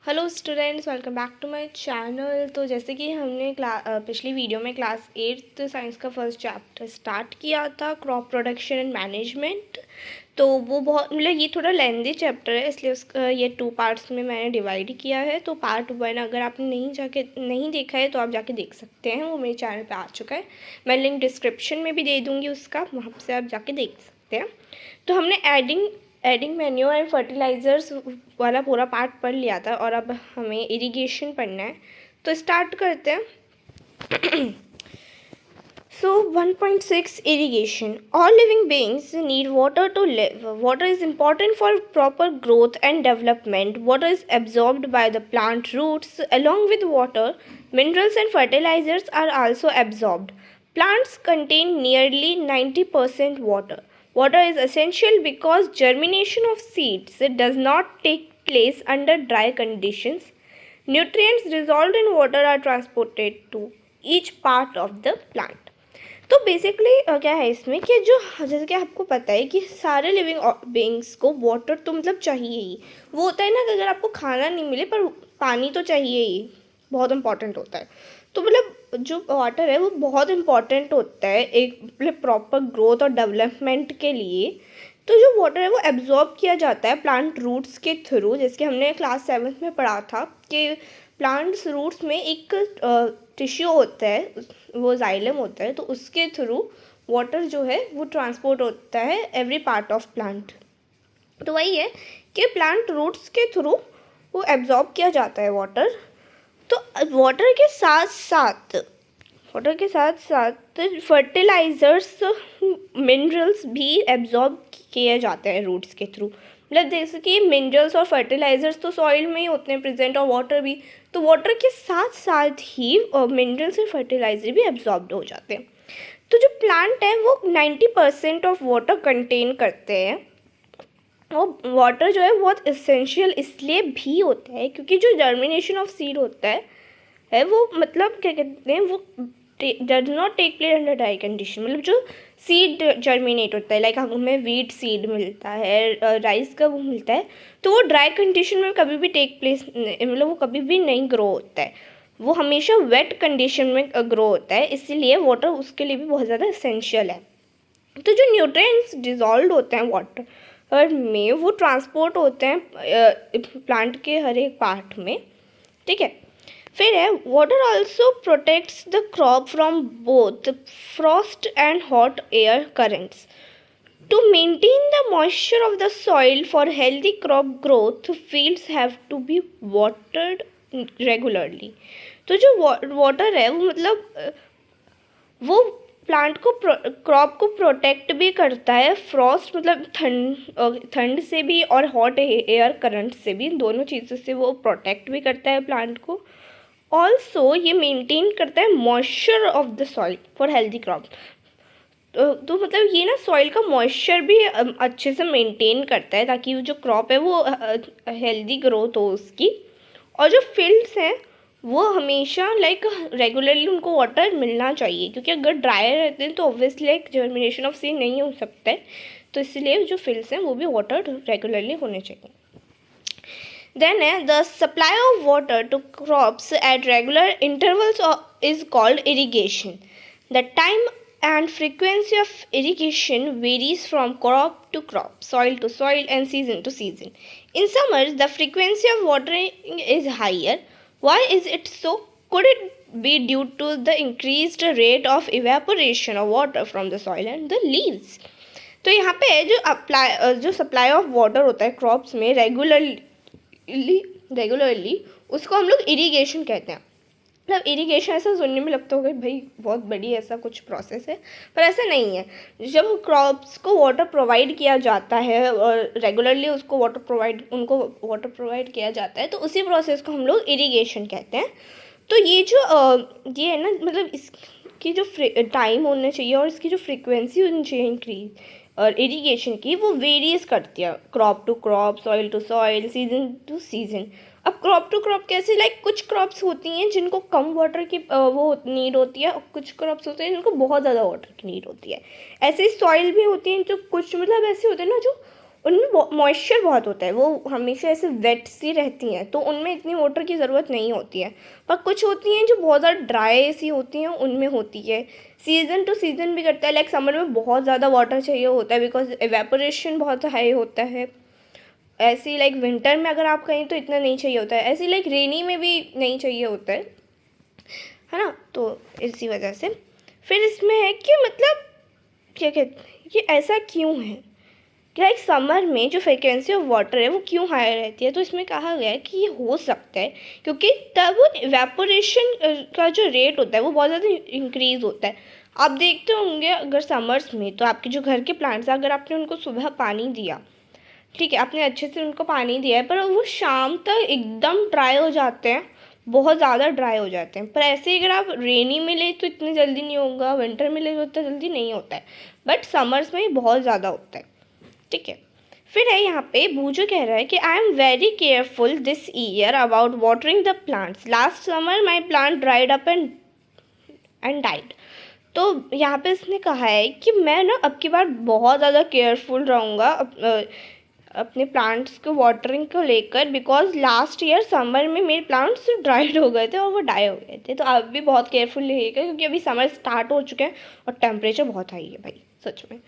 Hello students, welcome back to my channel. तो जैसे कि हमने पिछली वीडियो में क्लास 8th साइंस का फर्स्ट चैप्टर स्टार्ट किया था, क्रॉप प्रोडक्शन एंड मैनेजमेंट। तो वो बहुत ये थोड़ा लेंदी चैप्टर है, इसलिए उसका ये 2 पार्ट्स में मैंने डिवाइड किया है। तो पार्ट 1 अगर आपने नहीं देखा है तो आप जाके देख सकते हैं, वो मेरे चैनल पे आ चुका है। मैं लिंक डिस्क्रिप्शन में भी दे दूँगी उसका, वहाँ से आप जाके देख सकते हैं। तो हमने एडिंग मैन्योर एंड फर्टिलाइज़र्स वाला पूरा पार्ट पढ़ लिया था और अब हमें इरिगेशन पढ़ना है। तो स्टार्ट करते हैं। So 1.6 irrigation. All living beings need water to live. Water is important for proper growth and development. Water is absorbed by the plant roots. Along with water, minerals and fertilizers are also absorbed. Plants contain nearly 90% water. Water is essential because germination of seeds does not take place under dry conditions. Nutrients dissolved in water are transported to each part of the plant. तो basically क्या है इसमें कि जो जैसे कि आपको पता है कि सारे लिविंग बीइंग्स को वाटर तो मतलब चाहिए ही। वो होता है ना कि अगर आपको खाना नहीं मिले पर पानी तो चाहिए ही, बहुत इंपॉर्टेंट होता है। तो मतलब जो वाटर है वो बहुत इंपॉर्टेंट होता है एक मतलब प्रॉपर ग्रोथ और डेवलपमेंट के लिए। तो जो वाटर है वो एब्जॉर्ब किया जाता है प्लांट रूट्स के थ्रू, जैसे कि हमने क्लास 7th में पढ़ा था कि प्लांट्स रूट्स में एक टिश्यू होता है, वो जाइलम होता है, तो उसके थ्रू वाटर जो है वो ट्रांसपोर्ट होता है एवरी पार्ट ऑफ प्लांट। तो वही है कि प्लांट रूट्स के थ्रू वो एब्जॉर्ब किया जाता है वाटर। तो वाटर के साथ साथ फर्टिलाइज़र्स मिनरल्स भी एब्जॉर्ब किए जाते हैं रूट्स के थ्रू। मतलब जैसे कि मिनरल्स और फर्टिलाइज़र्स तो सॉइल में ही होते हैं प्रेजेंट, और वाटर भी। तो वाटर के साथ साथ ही मिनरल्स और फर्टिलाइज़र भी एब्जॉर्ब हो जाते हैं। तो जो प्लांट है वो 90% ऑफ वाटर कंटेन करते हैं। और वाटर जो है बहुत इसेंशियल इसलिए भी होता है क्योंकि जो जर्मिनेशन ऑफ सीड होता है वो मतलब क्या कहते हैं, वो does not take place under dry condition. मतलब जो सीड जर्मिनेट होता है, लाइक हमें वीट सीड मिलता है, राइस का वो मिलता है, तो वो ड्राई कंडीशन में कभी भी टेक प्लेस मतलब वो कभी भी नहीं ग्रो होता है, वो हमेशा वेट कंडीशन में ग्रो होता है। इसीलिए वाटर उसके लिए भी बहुत ज़्यादा एसेंशियल है। तो जो न्यूट्रिएंट्स डिजॉल्व होते हैं वाटर में वो ट्रांसपोर्ट होते हैं प्लांट के हर एक पार्ट में, ठीक है। फिर है water also protects the crop from both Frost and hot air currents. To maintain the moisture of the soil for healthy crop growth, fields have to be watered regularly. तो जो water है वो मतलब वो प्लांट को crop को protect भी करता है फ्रॉस्ट मतलब ठंड से भी, और हॉट एयर करंट से भी, दोनों चीज़ों से वो प्रोटेक्ट भी करता है प्लांट को। ऑल्सो ये मेंटेन करता है moisture of the soil for healthy crop. तो मतलब ये ना सॉइल का मॉइस्चर भी अच्छे से मेंटेन करता है ताकि वो जो क्रॉप है वो हेल्दी ग्रोथ हो उसकी। और जो फील्ड्स हैं वो हमेशा लाइक रेगुलरली उनको वाटर मिलना चाहिए, क्योंकि अगर ड्राई रहते हैं तो obviously like germination of seed नहीं हो सकता है। तो इसलिए जो फील्ड्स हैं वो भी वाटर रेगुलरली होने चाहिए। Then the supply of water to crops at regular intervals is called irrigation. The time and frequency of irrigation varies from crop to crop, soil to soil, and season to season. In summers, the frequency of watering is higher. Why is it so? Could it be due to the increased rate of evaporation of water from the soil and the leaves? तो यहाँ पे जो supply of water होता है crops में regularly उसको हम लोग इरिगेशन कहते हैं। मतलब इरिगेशन ऐसा सुनने में लगता होगा भाई बहुत बड़ी ऐसा कुछ प्रोसेस है, पर ऐसा नहीं है। जब क्रॉप्स को वाटर प्रोवाइड किया जाता है और रेगुलरली उनको वाटर प्रोवाइड किया जाता है, तो उसी प्रोसेस को हम लोग इरिगेशन कहते हैं। तो ये ये है ना, मतलब इसकी जो टाइम होना चाहिए और इसकी जो फ्रीक्वेंसी होनी चाहिए इंक्रीज और इरिगेशन की, वो वेरीज करती है crop to crop, soil to soil, season to season. अब क्रॉप टू क्रॉप कैसे, लाइक कुछ क्रॉप्स होती हैं जिनको कम वाटर की वो नीड होती है, और कुछ क्रॉप्स होते हैं जिनको बहुत ज़्यादा वाटर की नीड होती है। ऐसे ही सॉइल भी होती हैं जो कुछ मतलब ऐसे होते हैं ना जो उनमें मॉइस्चर बहुत होता है, वो हमेशा ऐसे वेट सी रहती हैं, तो उनमें इतनी वाटर की ज़रूरत नहीं होती है। पर कुछ होती हैं जो बहुत ज़्यादा ड्राई सी होती हैं, उनमें होती है। सीज़न टू सीज़न भी करता है, लाइक समर में बहुत ज़्यादा वाटर चाहिए होता है बिकॉज एवेपोरेशन बहुत हाई होता है। ऐसे ही लाइक विंटर में अगर आप कहीं तो इतना नहीं चाहिए होता है, ऐसे ही लाइक रेनी में भी नहीं चाहिए होता है ना। तो इसी वजह से फिर इसमें है कि मतलब क्या कहते हैं, ये ऐसा क्यों है कि लाइक समर में जो फ्रिक्वेंसी ऑफ वाटर है वो क्यों हाई रहती है। तो इसमें कहा गया है कि ये हो सकता है क्योंकि तब इवेपोरेशन का जो रेट होता है वो बहुत ज़्यादा इंक्रीज़ होता है। आप देखते होंगे अगर समर्स में तो आपके जो घर के प्लांट्स हैं, अगर आपने उनको सुबह पानी दिया, ठीक है, आपने अच्छे से उनको पानी दिया है, पर वो शाम तक एकदम ड्राई हो जाते हैं, बहुत ज़्यादा ड्राई हो जाते हैं। पर ऐसे ही अगर आप रेनी में ले तो इतनी जल्दी नहीं होगा, विंटर में ले तो इतना जल्दी नहीं होता है, बट समर्स में ही बहुत ज़्यादा होता है, ठीक है। फिर है यहाँ पे बूजो कह रहा है कि I am very careful this year about watering the plants, last summer my plant dried up and died. तो यहाँ पे इसने कहा है कि मैं ना अब की बार बहुत ज़्यादा केयरफुल रहूँगा अपने प्लांट्स को वाटरिंग को लेकर, बिकॉज लास्ट ईयर समर में मेरे प्लांट्स ड्राइड हो गए थे और वो डाई हो गए थे। तो आप भी बहुत केयरफुल रहिएगा क्योंकि अभी समर स्टार्ट हो चुके हैं और टेम्परेचर बहुत हाई है भाई, सच में,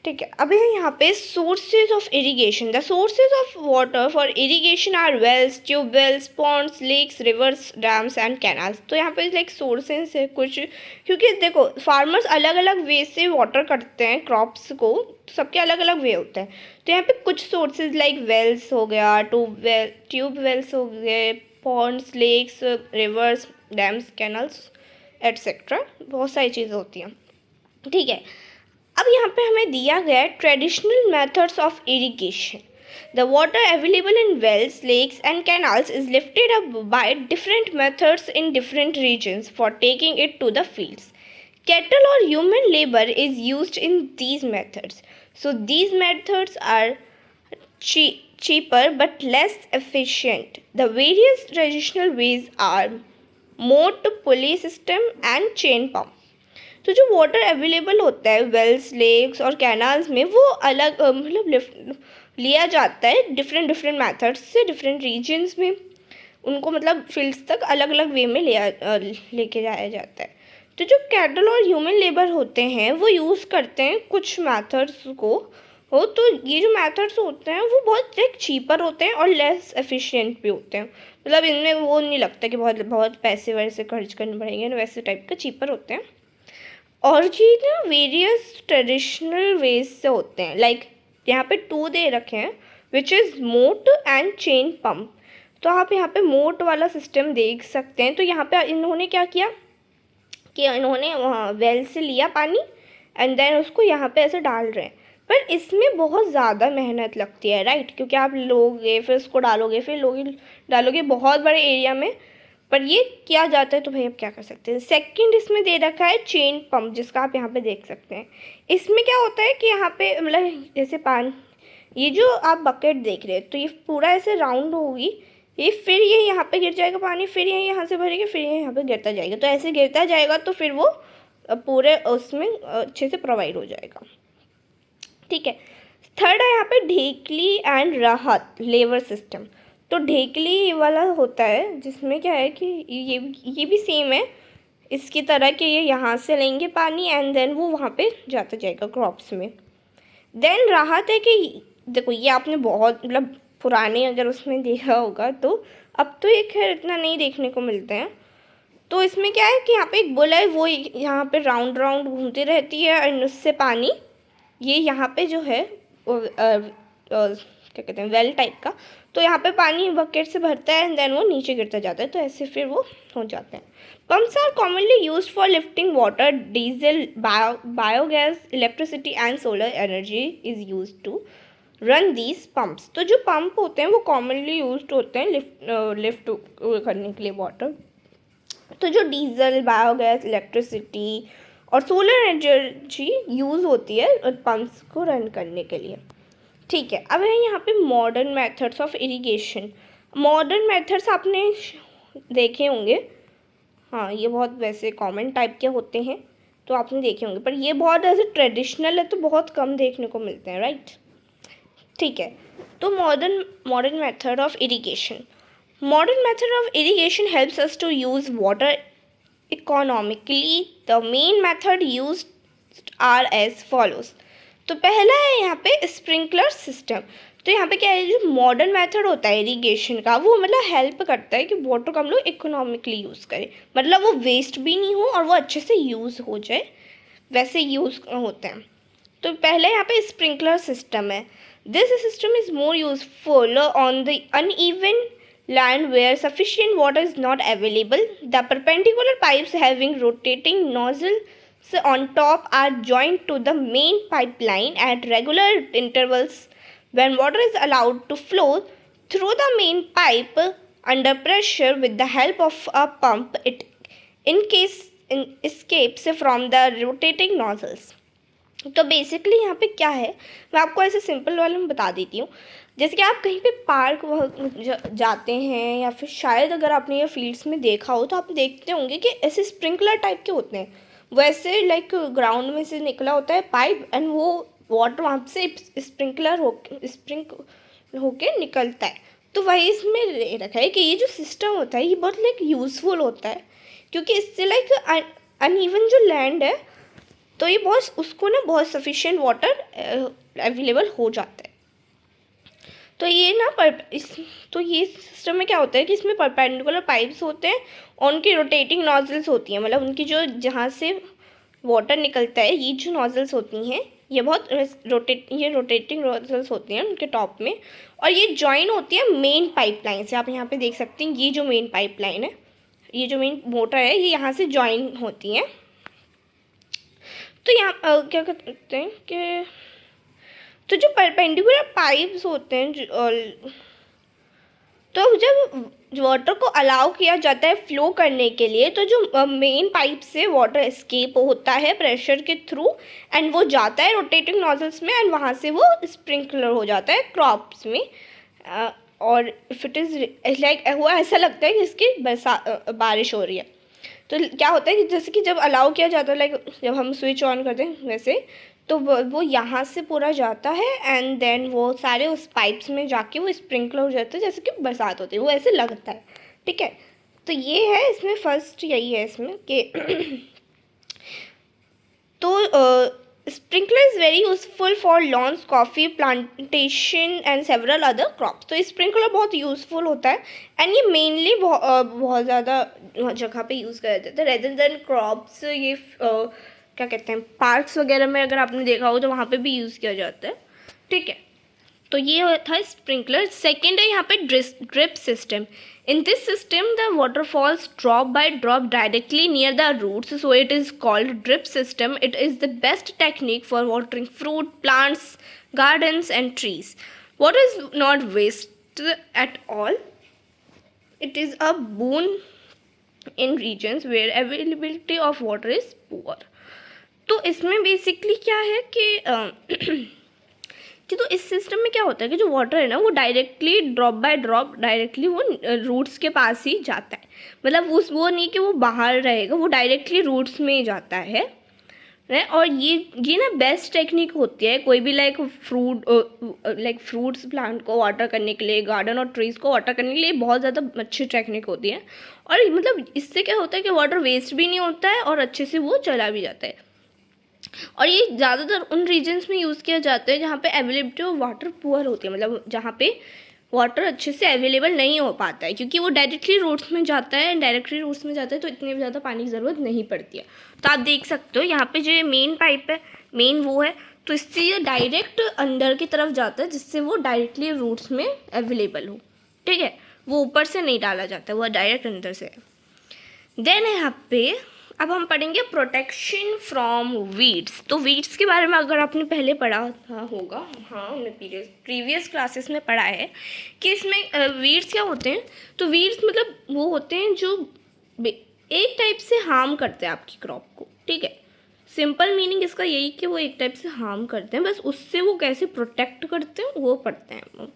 ठीक है। अब है यहाँ पे sources of irrigation. The sources of water for irrigation are wells, tubewells, ponds, lakes, rivers, dams and canals. तो यहाँ पे लाइक सोर्सेज है कुछ, क्योंकि देखो फार्मर्स अलग अलग वे से वाटर करते हैं क्रॉप्स को, तो सबके अलग अलग वे होते हैं। तो यहाँ पे कुछ सोर्सेज लाइक वेल्स हो गया, ट्यूबवेल्स हो गए, ponds, lakes, rivers, dams, canals etcetera, बहुत सारी चीज़ें होती हैं, ठीक है। अब यहाँ पे हमें दिया गया है traditional methods of irrigation. The water available in wells, lakes and canals is lifted up by different methods in different regions for taking it to the fields. Cattle or human labor is used in these methods. So these methods are cheaper but less efficient. The various traditional ways are moat, pulley system and chain pump. तो जो water available होता है Wales, lakes और canals में, वो अलग मतलब lift लिया जाता है डिफरेंट डिफरेंट मैथड्स से, डिफरेंट रीजन्स में उनको मतलब फील्ड्स तक अलग अलग वे में लेके जाया जाता है। तो जो कैटल और ह्यूमन लेबर होते हैं वो यूज़ करते हैं कुछ मैथड्स को, हो तो ये जो मैथड्स होते हैं वो बहुत एक चीपर होते हैं और लेस एफिशिएंट भी होते हैं। मतलब इनमें वो नहीं लगता कि बहुत बहुत पैसे वैसे खर्च करने पड़ेंगे, वैसे टाइप का चीपर होते हैं। और ये ना वेरियस ट्रेडिशनल वेज से होते हैं, लाइक यहाँ पे 2 दे रखे हैं विच इज़ मोट एंड चेन पम्प। तो आप यहाँ पे मोट वाला सिस्टम देख सकते हैं। तो यहाँ पे इन्होंने क्या किया कि इन्होंने वहाँ वेल से लिया पानी एंड देन उसको यहाँ पे ऐसे डाल रहे हैं, पर इसमें बहुत ज़्यादा मेहनत लगती है, राइट, क्योंकि आप लोगे फिर उसको डालोगे फिर डालोगे बहुत बड़े एरिया में, पर ये किया जाता है। तो भाई अब क्या कर सकते हैं। सेकंड इसमें दे रखा है चेन पंप, जिसका आप यहाँ पे देख सकते हैं। इसमें क्या होता है कि यहाँ पे मतलब जैसे पानी, ये जो आप बकेट देख रहे हैं तो ये पूरा ऐसे राउंड होगी, ये फिर ये यहाँ पे गिर जाएगा पानी, फिर ये यहाँ से भरेगा, फिर ये यहाँ पे गिरता जाएगा। तो ऐसे गिरता जाएगा तो फिर वो पूरे उसमें अच्छे से प्रोवाइड हो जाएगा, ठीक है। थर्ड है यहाँ पे ढेकली एंड राहत लेवर सिस्टम। तो ढेकली वाला होता है जिसमें क्या है कि ये भी सेम है इसकी तरह कि ये यहाँ से लेंगे पानी एंड देन वो वहाँ पे जाता जाएगा क्रॉप्स में। देन राहत है कि देखो ये आपने बहुत मतलब पुराने अगर उसमें देखा होगा, तो अब तो ये खैर इतना नहीं देखने को मिलते हैं। तो इसमें क्या है कि यहाँ पे एक बुल है, वो यहाँ पे राउंड राउंड घूमती रहती है एंड उससे पानी ये यहाँ पे जो है क्या कहते हैं वेल टाइप का, तो यहाँ पे पानी बकेट से भरता है एंड देन वो नीचे गिरता जाता है, तो ऐसे फिर वो हो जाते हैं। Pumps are commonly used for lifting water, diesel, biogas, electricity and solar energy is used to run these pumps. तो जो पंप होते हैं वो कॉमनली यूज्ड होते हैं लिफ्ट करने के लिए वाटर। तो जो डीजल, बायोगैस, इलेक्ट्रिसिटी और सोलर एनर्जी यूज़ होती है पंप्स को रन करने के लिए, ठीक है। अब है यहाँ पे modern methods of irrigation. Modern methods आपने देखे होंगे, हाँ ये बहुत वैसे कॉमन टाइप के होते हैं तो आपने देखे होंगे, पर ये बहुत ऐसे ट्रेडिशनल है तो बहुत कम देखने को मिलते हैं, राइट। ठीक है। तो modern method of irrigation, modern method of irrigation helps us to use water economically. The main method use are as follows. तो पहला है यहाँ पे स्प्रिंकलर सिस्टम। तो यहाँ पे क्या है, जो मॉडर्न मेथड होता है इरिगेशन का, वो मतलब हेल्प करता है कि वाटर को हम लोग इकोनॉमिकली यूज़ करें, मतलब वो वेस्ट भी नहीं हो और वो अच्छे से यूज़ हो जाए, वैसे यूज़ होते हैं। तो पहले यहाँ पे स्प्रिंकलर सिस्टम है। This system is more useful on the uneven land where sufficient water is not available. The perpendicular pipes having rotating nozzles on top are joined to the main pipeline at regular intervals. When water is allowed to flow through the main pipe under pressure with the help of a pump, it escapes from the rotating nozzles. तो basically यहाँ पे क्या है, मैं आपको ऐसे simple वाले में बता देती हूँ। जैसे कि आप कहीं पे पार्क जाते हैं या फिर शायद अगर आपने ये फील्ड्स में देखा हो तो आप देखते होंगे कि ऐसे स्प्रिंकलर टाइप के होते हैं, वैसे लाइक ग्राउंड में से निकला होता है पाइप एंड वो वाटर वहाँ से स्प्रिंक होके निकलता है। तो वही इसमें रखा है कि ये जो सिस्टम होता है ये बहुत लाइक यूज़फुल होता है, क्योंकि इससे लाइक अनइवन जो लैंड है तो ये बहुत उसको ना बहुत सफिशिएंट वाटर अवेलेबल हो जाता है। तो ये ना तो ये सिस्टम में क्या होता है कि इसमें परपेंडिकुलर पाइप्स होते हैं और उनकी रोटेटिंग नॉजल्स होती हैं, मतलब उनकी जो जहाँ से वाटर निकलता है ये जो नॉजल्स होती हैं ये बहुत रोटेटिंग नॉजल्स होती हैं उनके टॉप में, और ये जॉइन होती है मेन पाइपलाइन से। आप यहाँ पे देख सकते हैं ये जो मेन पाइपलाइन है, ये जो मेन मोटर है ये यहाँ से जॉइन होती हैं। तो यहाँ क्या करते हैं कि तो जो परपेंडिकुलर पाइप्स होते हैं तो जब वाटर को अलाउ किया जाता है फ्लो करने के लिए, तो जो मेन पाइप से वाटर एस्केप होता है प्रेशर के थ्रू एंड वो जाता है रोटेटिंग नॉजल्स में एंड वहाँ से वो स्प्रिंकलर हो जाता है क्रॉप्स में। और इफ इट इज़ लाइक वो ऐसा लगता है कि इसकी बारिश हो रही है। तो क्या होता है कि जैसे कि जब अलाउ किया जाता है, लाइक जब हम स्विच ऑन करते हैं वैसे, तो वो यहाँ से पूरा जाता है एंड देन वो सारे उस पाइप्स में जाके वो स्प्रिंकलर हो जाता है, जैसे कि बरसात होती है वो ऐसे लगता है। ठीक है, तो ये है इसमें फर्स्ट यही है इसमें कि तो sprinkler is very useful for lawns, coffee plantation and several other crops. तो स्प्रिंकलर बहुत यूज़फुल होता है एंड ये मेनली बहुत ज़्यादा जगह पे यूज़ करा जाता है रेदर देन क्रॉप्स। ये क्या कहते हैं पार्क्स वगैरह में अगर आपने देखा हो तो वहाँ पे भी यूज़ किया जाता है। ठीक है, तो ये था स्प्रिंकलर। सेकेंड है यहाँ पे drip system. In this system, the water falls drop by drop directly near the roots, so it is called drip system. It is the best technique for watering fruit, plants, gardens and trees. Water is not waste at all. It is a boon in regions where availability of water is poor. तो इसमें basically क्या है कि तो इस system में क्या होता है कि जो वाटर है ना वो directly drop by drop directly वो रूट्स के पास ही जाता है, मतलब वो नहीं कि वो बाहर रहेगा, वो डायरेक्टली रूट्स में ही जाता है। और ये ना बेस्ट टेक्निक होती है कोई भी लाइक फ्रूट्स प्लांट को वाटर करने के लिए, गार्डन और ट्रीज़ को वाटर करने के लिए बहुत ज़्यादा अच्छी टेक्निक होती है। और मतलब इससे क्या होता है कि वाटर वेस्ट भी नहीं होता है और अच्छे से वो चला भी जाता है। और ये ज़्यादातर उन रीजन्स में यूज़ किया जाता है जहाँ पे अवेलेबिलिटी ऑफ वाटर पुअर होती है, मतलब जहाँ पे वाटर अच्छे से अवेलेबल नहीं हो पाता है, क्योंकि वो डायरेक्टली रूट्स में जाता है, डायरेक्टली रूट्स में जाता है तो इतनी ज़्यादा पानी की ज़रूरत नहीं पड़ती है। तो आप देख सकते हो यहाँ पे जो मेन पाइप है, मेन वो है, तो इससे ये डायरेक्ट अंदर की तरफ जाता है जिससे वो डायरेक्टली रूट्स में अवेलेबल हो। ठीक है, वो ऊपर से नहीं डाला जाता है, वो डायरेक्ट अंदर से है। देन यहाँ पे अब हम पढ़ेंगे प्रोटेक्शन फ्रॉम वीड्स। तो वीड्स के बारे में अगर आपने पहले पढ़ा होगा, हाँ हमने प्रीवियस क्लासेस में पढ़ा है कि इसमें वीड्स क्या होते हैं। तो वीड्स मतलब वो होते हैं जो एक टाइप से हार्म करते हैं आपकी क्रॉप को। ठीक है, सिंपल मीनिंग इसका यही कि वो एक टाइप से हार्म करते हैं, बस उससे वो कैसे प्रोटेक्ट करते हैं वो पढ़ते हैं।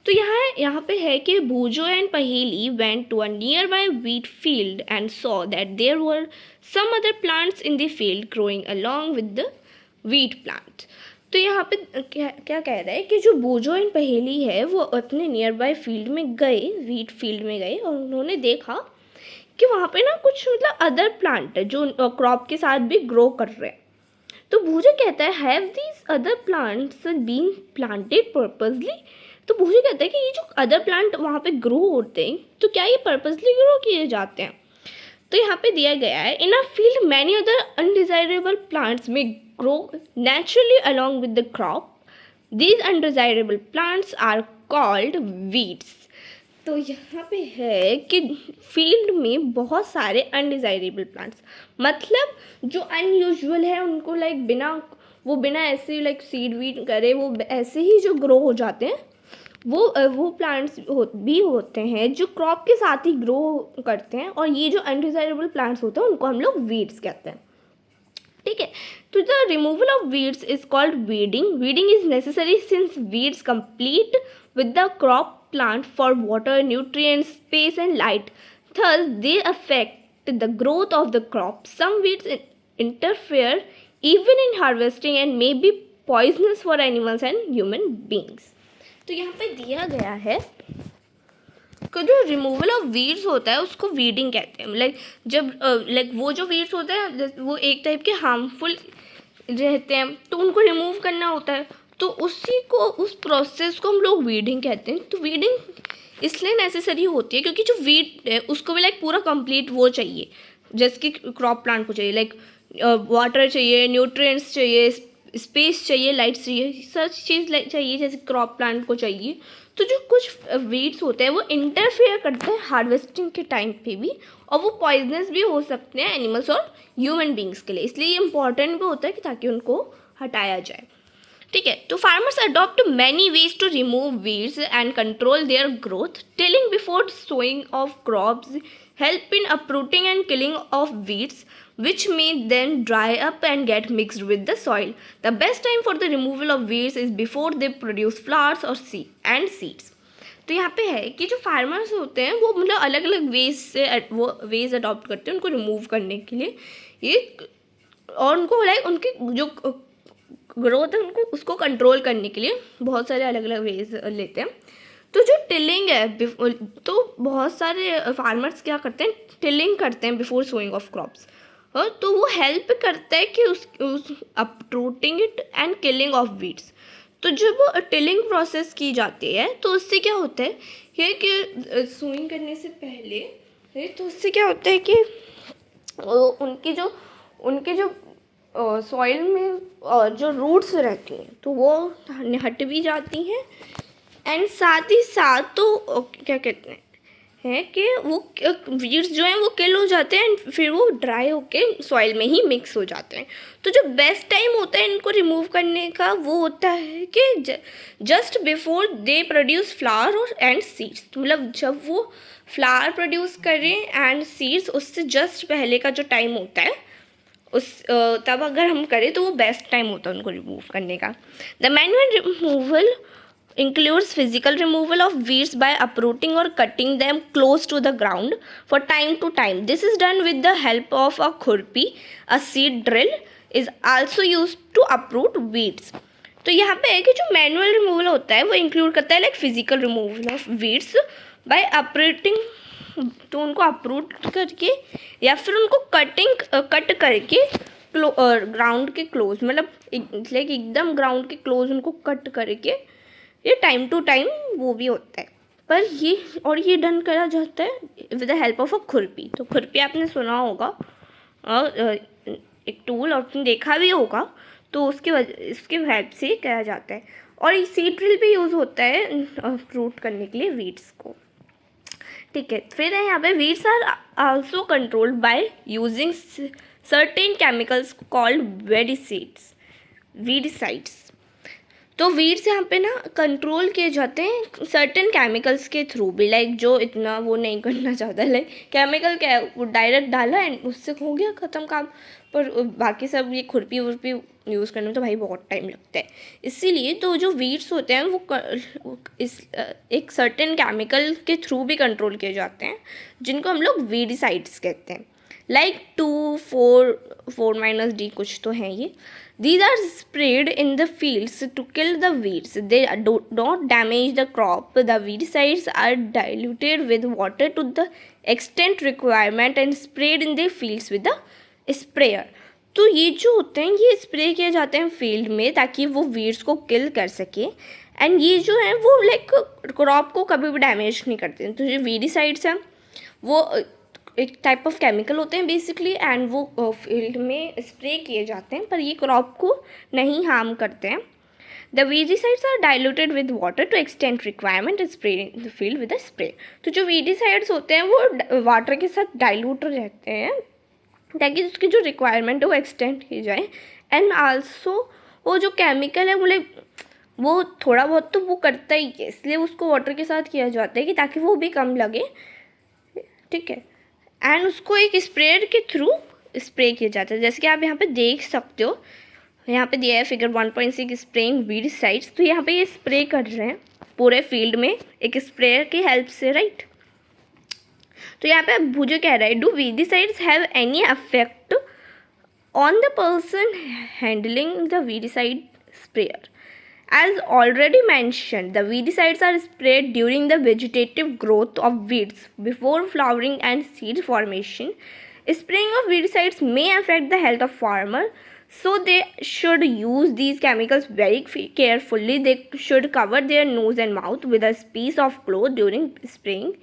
तो यहाँ पे है कि Boojho and Paheli went to a nearby wheat field and saw that there were some other plants in the field growing along with the wheat plant. तो यहाँ पे क्या क्या कह रहा है कि जो बोजो एंड पहेली है वो अपने नियर बाय फील्ड में गए, वीट फील्ड में गए, और उन्होंने देखा कि वहाँ पे ना कुछ मतलब अदर प्लांट है जो क्रॉप के साथ भी ग्रो कर रहे हैं। तो भूजे कहता है have these other plants been planted purposely. तो भूजे कहता है कि ये जो अदर प्लांट वहाँ पे ग्रो होते हैं तो क्या ये पर्पसली ग्रो किए जाते हैं। तो यहाँ पे दिया गया है in a field many other undesirable plants may grow naturally along with the crop. These undesirable plants are called weeds. तो यहाँ पे है कि फील्ड में बहुत सारे अनडिजायरेबल प्लांट्स, मतलब जो अनयूजुअल है उनको लाइक बिना ऐसे लाइक सीड वीड करे वो ऐसे ही जो ग्रो हो जाते हैं, वो प्लांट्स भी होते हैं जो क्रॉप के साथ ही ग्रो करते हैं, और ये जो अनडिजायरेबल प्लांट्स होते हैं उनको हम लोग वीड्स कहते हैं। ठीक है, तो the removal of weeds is called weeding. Weeding is necessary since weeds complete with the crop plant for water, nutrients, space and light. Thus, they affect the growth of the crop. Some weeds interfere even in harvesting and may be poisonous for animals and human beings. तो यहाँ पे दिया गया है कि जो removal of weeds होता है उसको वीडिंग कहते हैं। लाइक वो जो वीड्स होते हैं वो एक टाइप के हार्मफुल रहते हैं तो उनको रिमूव करना होता है, तो उस प्रोसेस को हम लोग वीडिंग कहते हैं। तो वीडिंग इसलिए नेसेसरी होती है क्योंकि जो वीड है उसको भी लाइक पूरा कंप्लीट वो चाहिए जैसे कि क्रॉप प्लांट को चाहिए, लाइक वाटर चाहिए, न्यूट्रिएंट्स चाहिए, स्पेस चाहिए, लाइट चाहिए, सच चीज़ चाहिए जैसे क्रॉप प्लांट को चाहिए। तो जो कुछ वीड्स होते हैं वो इंटरफेयर करते हैं हार्वेस्टिंग के टाइम पे भी, और वो पॉइजनस भी हो सकते हैं एनिमल्स और ह्यूमन बींग्स के लिए, इसलिए ये इंपॉर्टेंट भी होता है कि ताकि उनको हटाया जाए। ठीक है, तो farmers adopt many ways to remove weeds and control their growth. Tilling before sowing of crops help in uprooting and killing of weeds which may then dry up and get mixed with the soil. The best time for the removal of weeds is before they produce flowers or seeds. तो यहाँ पे है कि जो farmers होते हैं वो मतलब अलग अलग वेज अडॉप्ट करते हैं उनको रिमूव करने के लिए ये, और उनको लाइक उनकी जो ग्रोथ है उनको उसको कंट्रोल करने के लिए बहुत सारे अलग अलग वेज लेते हैं। तो जो टिलिंग है तो बहुत सारे फार्मर्स क्या करते हैं टिलिंग करते हैं बिफोर सोइंग ऑफ क्रॉप्स, तो वो हेल्प करता है कि उस uprooting it and killing of weeds. तो जब टिलिंग प्रोसेस की जाती है तो उससे क्या होता है ये कि सोइंग करने से पहले तो उससे क्या होता है कि उनके जो सॉइल में जो रूट्स रहती हैं तो वो हट भी जाती हैं, एंड साथ ही साथ तो क्या कहते हैं है कि वो वीड्स जो हैं वो किल हो जाते हैं एंड फिर वो ड्राई होके सॉइल में ही मिक्स हो जाते हैं। तो जो बेस्ट टाइम होता है इनको रिमूव करने का वो होता है कि just before they produce flower और एंड सीड्स, मतलब जब वो फ्लावर प्रोड्यूस करें एंड सीड्स उससे जस्ट पहले का जो टाइम होता है तब अगर हम करें तो वो बेस्ट टाइम होता है उनको रिमूव करने का। The manual removal includes physical removal of weeds by uprooting or cutting them close to the ground for time to time. This is done with the help of a khurpi. A seed drill is also used to uproot weeds. तो यहाँ पे है कि जो manual removal होता है वो include करता है like physical removal of weeds by uprooting, तो उनको अप्रूट करके या फिर उनको कट करके ग्राउंड के क्लोज, मतलब लाइक एकदम ग्राउंड के क्लोज उनको कट करके ये टाइम टू टाइम वो भी होता है। पर ये डन करा जाता है with the help of a खुरपी। तो खुरपी आपने सुना होगा एक टूल, और आपने देखा भी होगा, तो इसकी हेल्प से किया जाता है। और ये सीड ड्रिल भी यूज़ होता है फ्रूट करने के लिए वीड्स को। ठीक है, फिर है यहाँ पे weeds are also controlled by using certain chemicals called weedicides. तो वीड्स यहाँ पे ना कंट्रोल किए जाते हैं सर्टेन केमिकल्स के थ्रू भी, लाइक जो इतना वो नहीं करना चाहता, लाइक केमिकल क्या है वो डायरेक्ट डाला एंड उससे हो गया ख़त्म काम, पर बाकी सब ये खुरपी वुरपी यूज़ करने में तो भाई बहुत टाइम लगता है। इसीलिए तो जो वीड्स होते हैं वो एक सर्टेन केमिकल के थ्रू भी कंट्रोल किए जाते हैं जिनको हम लोग वीडिसाइड्स कहते हैं। लाइक 2 4 माइनस डी कुछ तो है ये. These are sprayed in the fields to kill the weeds. They don't damage the crop. The weedicides are diluted with water to the extent requirement and sprayed in the fields with the sprayer. तो ये जो होते हैं ये spray किए जाते हैं field में ताकि वो वीड्स को किल कर सके. एंड ये जो है वो लाइक क्रॉप को कभी भी डैमेज नहीं करते हैं. तो जो वीडिसाइड्स हैं वो एक टाइप ऑफ केमिकल होते हैं बेसिकली, एंड वो फील्ड में स्प्रे किए जाते हैं पर ये क्रॉप को नहीं हार्म करते हैं. The weedicides are diluted with water to extend requirement spray in the field with a spray. तो जो वीडिसाइड्स होते हैं वो वाटर के साथ डाइल्यूट रहते हैं ताकि उसकी जो रिक्वायरमेंट है वो एक्सटेंड की जाए. एंड आल्सो वो जो केमिकल है वो थोड़ा बहुत तो वो करता ही है, इसलिए उसको वाटर के साथ किया जाता है कि ताकि वो भी कम लगे. ठीक है. एंड उसको एक स्प्रेयर के थ्रू स्प्रे किया जाता है. जैसे कि आप यहाँ पे देख सकते हो, यहाँ पे दिया है फिगर 1.6 स्प्रेइंग वीडिसाइड्स. तो यहाँ पे ये स्प्रे कर रहे हैं पूरे फील्ड में एक स्प्रेयर की हेल्प से, राइट. तो यहाँ पे मुझे कह रहा है do weedicides have any affect on the person handling the weedicide sprayer. As already mentioned, the weedicides are sprayed during the vegetative growth of weeds before flowering and seed formation. Spraying of weedicides may affect the health of farmer, so they should use these chemicals very carefully. They should cover their nose and mouth with a piece of cloth during spraying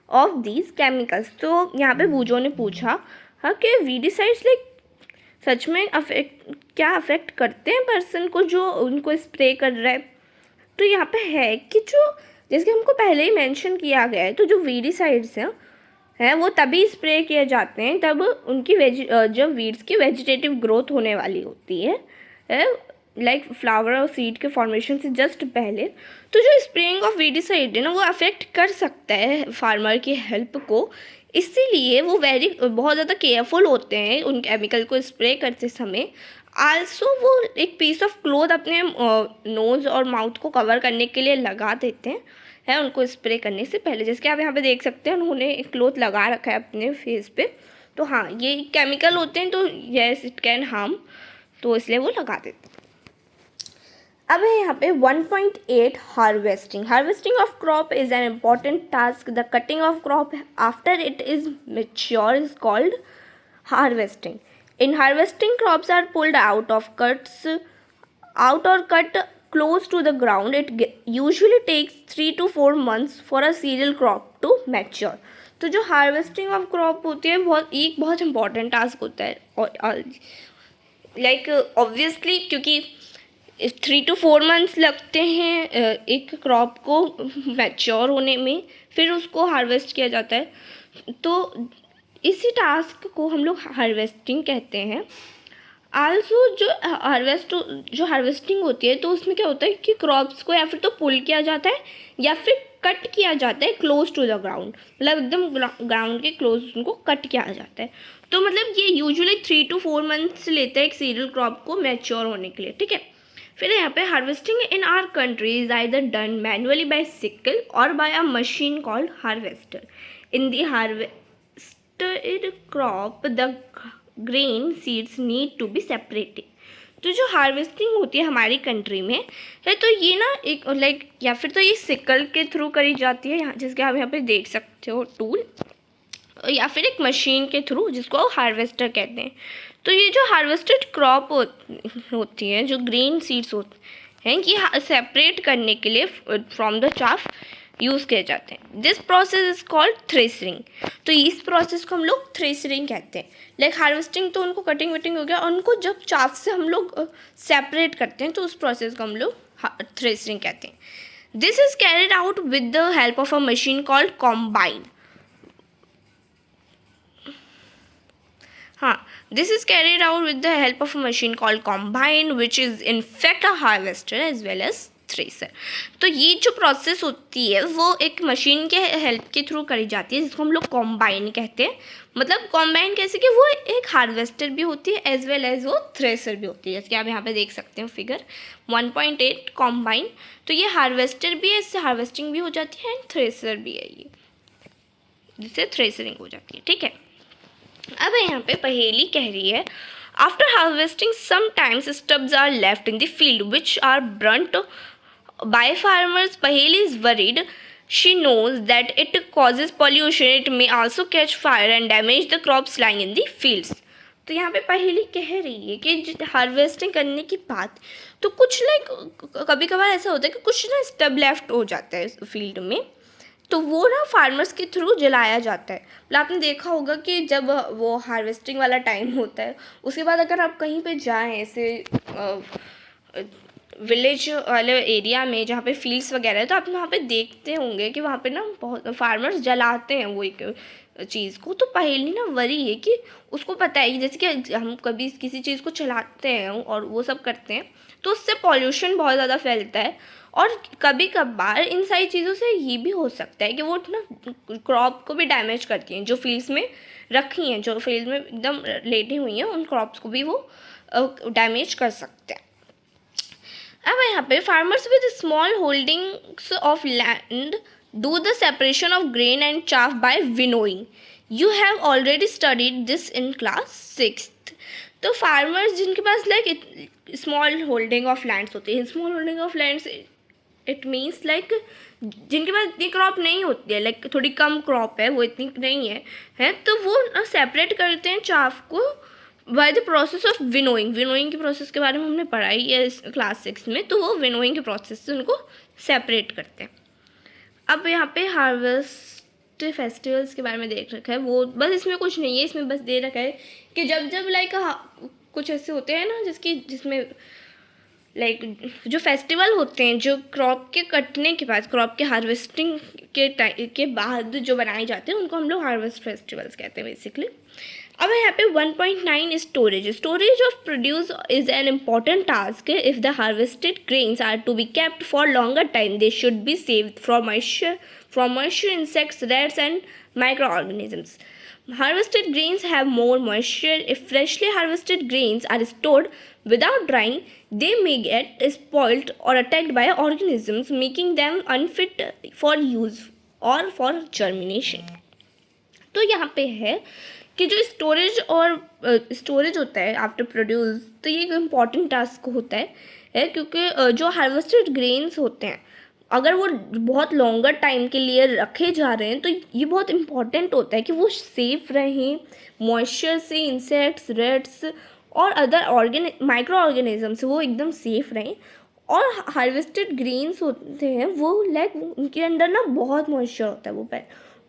of these chemicals. तो यहाँ पे बूजो ने पूछा हाँ कि weedicides like such में affect करते हैं पर्सन को जो उनको स्प्रे कर रहा है. तो यहाँ पे है कि जो जैसे कि हमको पहले ही मेंशन किया गया है, तो जो वीडिसाइड्स हैं वो तभी स्प्रे किए जाते हैं तब उनकी जो वीड्स की वेजिटेटिव ग्रोथ होने वाली होती है लाइक फ्लावर और सीड के फॉर्मेशन से जस्ट पहले. तो जो स्प्रेइंग ऑफ वीडिसाइड है ना वो अफेक्ट कर सकता है फार्मर की हेल्प को, इसीलिए वो बहुत ज़्यादा केयरफुल होते हैं उन केमिकल को स्प्रे करते समय. आल्सो वो एक पीस ऑफ क्लोथ अपने नोज़ और माउथ को कवर करने के लिए लगा देते हैं उनको स्प्रे करने से पहले. जैसे कि आप यहाँ पे देख सकते हैं उन्होंने एक क्लोथ लगा रखा है अपने फेस पे. तो हाँ ये केमिकल होते हैं तो येस इट कैन हार्म, तो इसलिए वो लगा देते हैं. अब है यहाँ पे 1.8 harvesting. Harvesting of crop is an important task. The cutting of crop after it is mature is called harvesting. In harvesting, crops are pulled out or cut close to the ground. It usually takes 3 to 4 months for a cereal crop to mature. तो जो harvesting of crop होती है बहुत important task होता है और like obviously क्योंकि 3 to 4 months लगते हैं एक क्रॉप को मैच्योर होने में, फिर उसको हार्वेस्ट किया जाता है. तो इसी टास्क को हम लोग हार्वेस्टिंग कहते हैं. आल्सो जो हार्वेस्टिंग होती है तो उसमें क्या होता है कि क्रॉप्स को या फिर तो पुल किया जाता है या फिर कट किया जाता है क्लोज टू द ग्राउंड, मतलब एकदम ग्राउंड के क्लोज उनको कट किया जाता है. तो मतलब ये यूजुअली 3 to 4 मंथ्स लेता है एक सीरियल क्रॉप को मैच्योर होने के लिए. ठीक है. फिर यहाँ पे harvesting in our country is either done manually by sickle और by a machine called harvester. In the harvested crop the grain seeds need to be separated. तो जो हार्वेस्टिंग होती है हमारी कंट्री में है तो ये ना एक लाइक या फिर तो ये सिकल के थ्रू करी जाती है यहाँ जिसके आप यहाँ पे देख सकते हो टूल, या फिर एक मशीन के थ्रू जिसको हार्वेस्टर कहते हैं. तो ये जो हार्वेस्टेड क्रॉप होती है जो ग्रेन सीड्स होते हैं ये सेपरेट करने के लिए फ्रॉम द चाफ यूज़ किए जाते हैं. This process is called threshing. तो इस प्रोसेस को हम लोग थ्रेसरिंग कहते हैं. लाइक हार्वेस्टिंग तो उनको कटिंग वटिंग हो गया, उनको जब चाफ से हम लोग सेपरेट करते हैं तो उस प्रोसेस को हम लोग थ्रेसरिंग कहते हैं. This is carried out with the help of a machine called combine. This is carried out with the help of a machine called combine, which is in fact a harvester as well as thresher. तो ये जो process होती है वो एक machine के help के through करी जाती है जिसको हम लोग कॉम्बाइन कहते हैं. मतलब कॉम्बाइन कैसे कि वो एक हार्वेस्टर भी होती है एज वेल एज वो थ्रेसर भी होती है. जैसे कि आप यहाँ पे देख सकते हैं फिगर 1.8 कॉम्बाइन. तो ये हार्वेस्टर भी है, इससे हार्वेस्टिंग भी हो जाती है एंड थ्रेसर भी है ये जिससे थ्रेसरिंग हो जाती है. ठीक है. अब यहाँ पे पहेली कह रही है, after harvesting sometimes stubs are left in the field which are burnt by farmers. Paheli is worried. She knows that it causes pollution. It may also catch fire and damage the crops lying in the fields. तो यहाँ पे पहेली कह रही है कि harvesting करने के बाद तो कुछ लाइक कभी कभार ऐसा होता है कि कुछ ना स्टब लेफ्ट हो जाता है फील्ड में, तो वो ना फार्मर्स के थ्रू जलाया जाता है. मतलब आपने देखा होगा कि जब वो हार्वेस्टिंग वाला टाइम होता है उसके बाद अगर आप कहीं पे जाएं ऐसे विलेज वाले एरिया में जहाँ पे फील्ड्स वगैरह है, तो आप वहाँ पे देखते होंगे कि वहाँ पे ना बहुत फार्मर्स जलाते हैं वो एक चीज़ को. तो पहेली ना वही है कि उसको पता है कि जैसे कि हम कभी किसी चीज़ को चलाते हैं और वो सब करते हैं तो उससे पॉल्यूशन बहुत ज़्यादा फैलता है. और कभी कभार इन सारी चीज़ों से ये भी हो सकता है कि वो ना क्रॉप को भी डैमेज करती हैं, जो फील्ड्स में रखी हैं, जो फील्ड में एकदम लेटी हुई हैं, उन क्रॉप्स को भी वो डैमेज कर सकते हैं. अब यहाँ पे farmers with small holdings of land do the separation of grain and chaff by winnowing. You have already studied this in class 6th. तो फार्मर्स जिनके पास like small holding of lands होती है, small holding of lands it means like जिनके पास इतनी crop नहीं होती है, लाइक थोड़ी कम क्रॉप है, वो इतनी नहीं है तो वो सेपरेट करते हैं चाफ को by the process of winnowing. Winnowing के प्रोसेस के बारे में हमने पढ़ाई है इस क्लास 6 में. तो वो विनोइंग के प्रोसेस से उनको सेपरेट करते हैं. अब यहाँ पे हार्वेस्ट फेस्टिवल्स के बारे में देख रखा है, वो बस इसमें कुछ नहीं है, इसमें बस दे रखा है कि जब लाइक कुछ ऐसे होते हैं ना जिसमें लाइक जो फेस्टिवल होते हैं जो क्रॉप के कटने के बाद, क्रॉप के हार्वेस्टिंग के बाद जो बनाए जाते हैं उनको हम लोग हार्वेस्ट फेस्टिवल्स कहते हैं बेसिकली. अब यहाँ पे 1.9 storage. Storage of produce is an important task. If the harvested grains are to be kept for longer time they should be saved from moisture, insects, rats and microorganisms. Harvested grains have more moisture. If freshly harvested grains are stored without drying, they may get spoiled or attacked by organisms, making them unfit for use or for germination. तो यहाँ पे है कि जो storage होता है after produce, तो ये एक इम्पॉर्टेंट टास्क होता है क्योंकि जो हार्वेस्टेड ग्रेन्स होते हैं अगर वो बहुत लॉन्गर टाइम के लिए रखे जा रहे हैं तो ये बहुत इम्पॉर्टेंट होता है कि वो सेफ रहें मॉइस्चर से, इंसेक्ट्स, रेट्स और अदर माइक्रो ऑर्गेनिज्म से वो एकदम सेफ रहें. और हार्वेस्टेड ग्रेन्स होते हैं वो लाइक उनके अंदर ना बहुत मॉइस्चर होता है, वो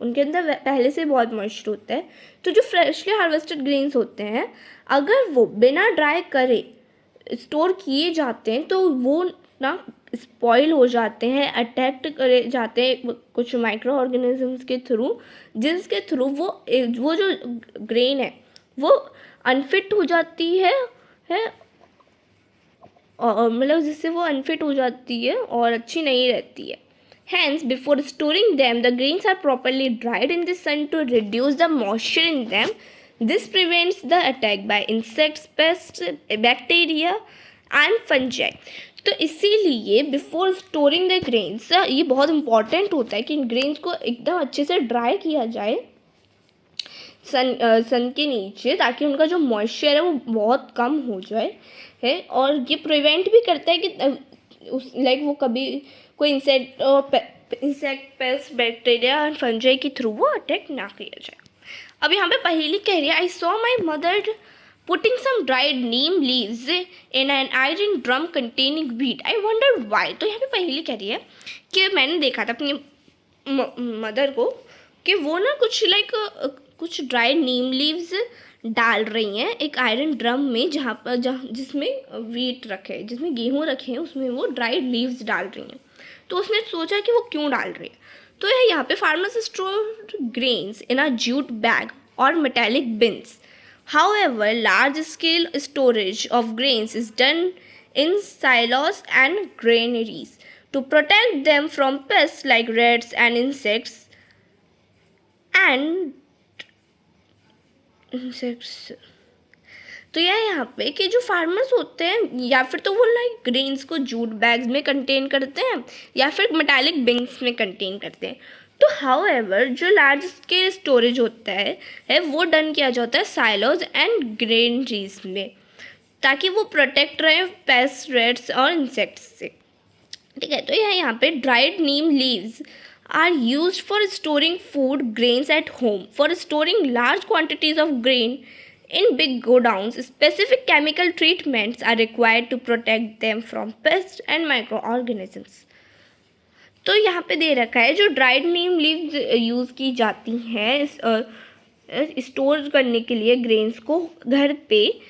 उनके अंदर पहले से बहुत मॉइस्चर होता है. तो जो फ्रेशली हार्वेस्टेड ग्रेन्स होते हैं अगर वो बिना ड्राई करे स्टोर किए जाते हैं तो वो ना स्पॉइल हो जाते हैं, अटैक्ट करे जाते हैं कुछ माइक्रो ऑर्गेनिजम्स के थ्रू, जिसके थ्रू वो जो ग्रेन है वो अनफिट हो जाती है और मतलब जिससे वो अनफिट हो जाती है और अच्छी नहीं रहती है. Hence, before storing them, the grains are properly dried in the sun to reduce the moisture in them. This prevents the attack by insects, pests, bacteria and fungi. तो इसीलिए बिफोर स्टोरिंग द ग्रेन्स ये बहुत important होता है कि इन grains को एकदम अच्छे से ड्राई किया जाए सन के नीचे, ताकि उनका जो मॉइस्चर है वो बहुत कम हो जाए है. और ये प्रिवेंट भी करता है कि लाइक वो कभी कोई insect, paste, bacteria and fungi के थ्रू वो अटैक ना किया जाए. अब यहाँ पे पहेली कह रही है, I saw my mother putting some dried neem leaves in an iron drum containing wheat. I wondered why. तो यहाँ पे पहेली कह रही है कि मैंने देखा था अपनी मदर को कि वो ना कुछ ड्राइड नीम लीव्स डाल रही हैं एक आयरन ड्रम में जहाँ जिसमें वीट रखे, जिसमें गेहूँ रखे हैं, उसमें वो ड्राइड लीव्स डाल रही हैं. तो उसने सोचा कि वो क्यों डाल रही है. तो यहाँ पे farmers store grains in a jute bag और metallic bins. However, large-scale storage of grains is done in silos and granaries to protect them from pests like rats and insects. तो यह यहाँ पे कि जो फार्मर्स होते हैं या फिर तो वो लाइक ग्रेन्स को जूट बैग्स में कंटेन करते हैं या फिर मेटालिक बिन्स में कंटेन करते हैं. तो हाउएवर जो लार्ज स्केल स्टोरेज होता है वो डन किया जाता है साइलोज एंड ग्रेनरीज में, ताकि वो प्रोटेक्ट रहे पेस्ट, रेट्स और इंसेक्ट्स से। ठीक है, तो यहाँ पे dried neem leaves are use for storing food grains at home. For storing large quantities of grain in big godowns, specific chemical treatments are required to protect them from pest and microorganisms. तो यहाँ पे दे रखा है जो dried neem leaves use की जाती हैं store करने के लिए ग्रेन्स को घर पे,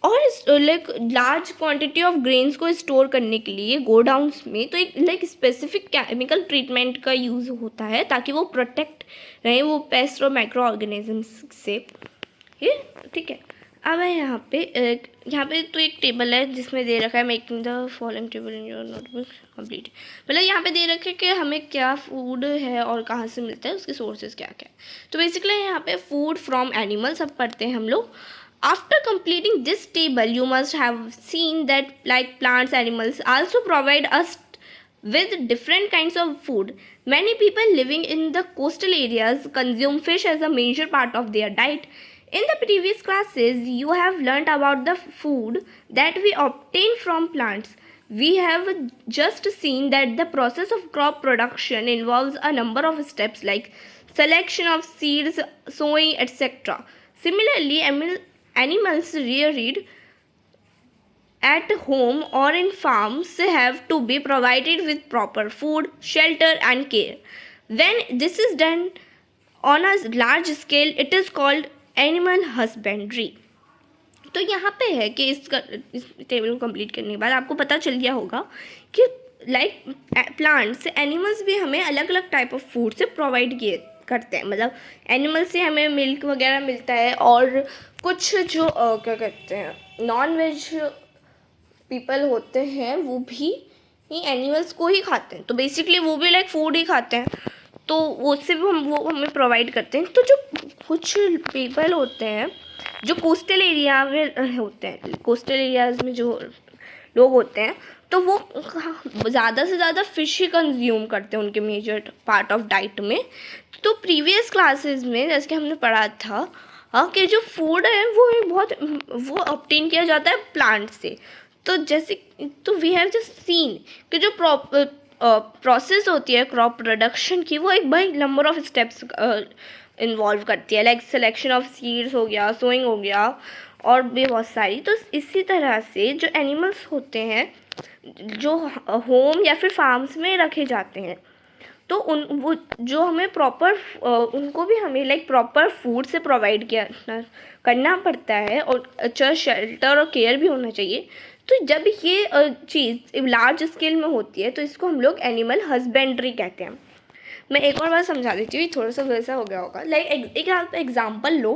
और like large quantity of grains को स्टोर करने के लिए गोडाउन्स में, तो एक लाइक स्पेसिफिक केमिकल ट्रीटमेंट का यूज़ होता है ताकि वो प्रोटेक्ट रहे वो पेस्ट और माइक्रो ऑर्गेनिजम्स से। ये ठीक है। अब है यहाँ पे तो एक टेबल है जिसमें दे रखा है making the following table in your notebook complete. मतलब यहाँ पे दे रखे कि हमें क्या फूड है और कहाँ से मिलता है, उसके सोर्सेज क्या क्या है। तो बेसिकली यहाँ पे फूड फ्रॉम एनिमल्स सब पढ़ते हैं हम लोग। After completing this table you must have seen that like plants animals also provide us with different kinds of food. Many people living in the coastal areas consume fish as a major part of their diet. In the previous classes, you have learnt about the food that we obtain from plants. We have just seen that the process of crop production involves a number of steps like selection of seeds, sowing, etc. Similarly, animals reared at home or in farms have to be provided with proper food, shelter and care. When this is done on a large scale, it is called animal husbandry. तो यहाँ पे है कि इस table को complete करने के बाद आपको पता चल गया होगा कि लाइक प्लांट्स एनिमल्स भी हमें अलग अलग टाइप ऑफ फूड से प्रोवाइड किए करते हैं। मतलब एनिमल से हमें मिल्क वगैरह मिलता है, और कुछ जो क्या कहते हैं नॉन वेज पीपल होते हैं वो भी एनिमल्स को ही खाते हैं। तो बेसिकली वो भी लाइक फूड ही खाते हैं, तो उससे भी वो हमें प्रोवाइड करते हैं। तो जो कुछ पीपल होते हैं जो कोस्टल एरिया में होते हैं, कोस्टल एरियाज़ में जो लोग होते हैं, तो वो ज़्यादा से ज़्यादा फ़िश ही कंज्यूम करते हैं उनके मेजर पार्ट ऑफ डाइट में। तो प्रीवियस क्लासेस में जैसे कि हमने पढ़ा था कि जो फूड है वो ऑब्टेन किया जाता है प्लांट से। तो जैसे तो वी हैव जस्ट सीन कि जो प्रोसेस होती है क्रॉप प्रोडक्शन की, वो एक भाई नंबर ऑफ स्टेप्स इन्वॉल्व करती है, लाइक सिलेक्शन ऑफ सीड्स हो गया, सोइंग हो गया, और भी बहुत सारी। तो इसी तरह से जो एनिमल्स होते हैं जो होम या फिर फार्म्स में रखे जाते हैं, तो वो जो हमें प्रॉपर उनको भी हमें लाइक प्रॉपर फूड से प्रोवाइड करना पड़ता है, और अच्छा शेल्टर और केयर भी होना चाहिए। तो जब ये चीज़ लार्ज स्केल में होती है तो इसको हम लोग एनिमल हस्बेंड्री कहते हैं। मैं एक और बार समझा देती हूँ, थोड़ा सा वैसा हो गया होगा। लाइक एक आप एग्ज़ाम्पल लो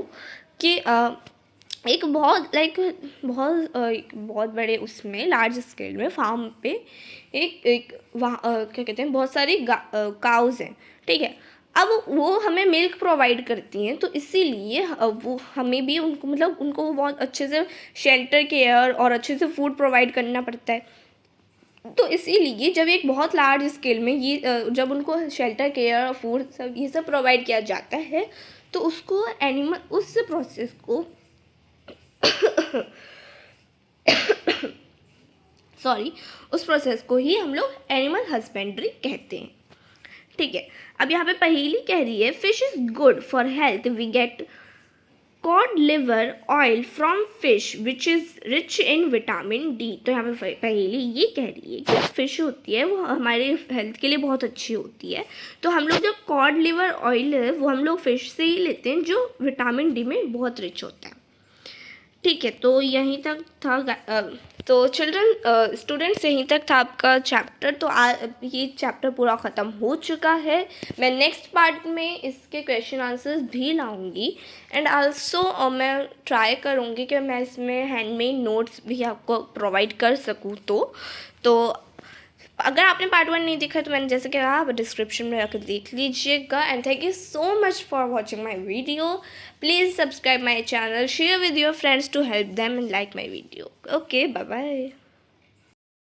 कि एक बहुत बड़े उसमें लार्ज स्केल में फार्म पे एक वहाँ क्या कहते हैं बहुत सारी काउज़ हैं, ठीक है। अब वो हमें मिल्क प्रोवाइड करती हैं, तो इसीलिए वो हमें भी उनको मतलब उनको बहुत अच्छे से शेल्टर, केयर और अच्छे से फूड प्रोवाइड करना पड़ता है। तो इसीलिए जब एक बहुत लार्ज स्केल में ये जब उनको शेल्टर, केयर और फूड सब ये सब प्रोवाइड किया जाता है, तो उसको एनिमल उस प्रोसेस को उस प्रोसेस को ही हम लोग एनिमल हस्बेंड्री कहते हैं, ठीक है। अब यहाँ पे पहेली कह रही है fish is good for health, we get cod liver oil from fish which is rich in vitamin D. तो यहाँ पे पहेली ये कह रही है कि फ़िश होती है वो हमारे हेल्थ के लिए बहुत अच्छी होती है। तो हम लोग जो कॉड लिवर ऑयल है वो हम लोग फ़िश से ही लेते हैं जो विटामिन डी में बहुत रिच होता है, ठीक है। तो यहीं तक था तो चिल्ड्रन स्टूडेंट्स यहीं तक था आपका चैप्टर। तो ये चैप्टर पूरा ख़त्म हो चुका है। मैं नेक्स्ट पार्ट में इसके क्वेश्चन आंसर्स भी लाऊंगी, एंड आल्सो मैं ट्राई करूँगी कि मैं इसमें हैंडमेड नोट्स भी आपको प्रोवाइड कर सकूँ। तो अगर आपने पार्ट 1 नहीं देखा तो मैंने जैसे कहा आप डिस्क्रिप्शन में रख देख लीजिएगा। And thank you so much for watching my video. Please subscribe my channel, share with your friends to help them and like my video. Okay, bye bye.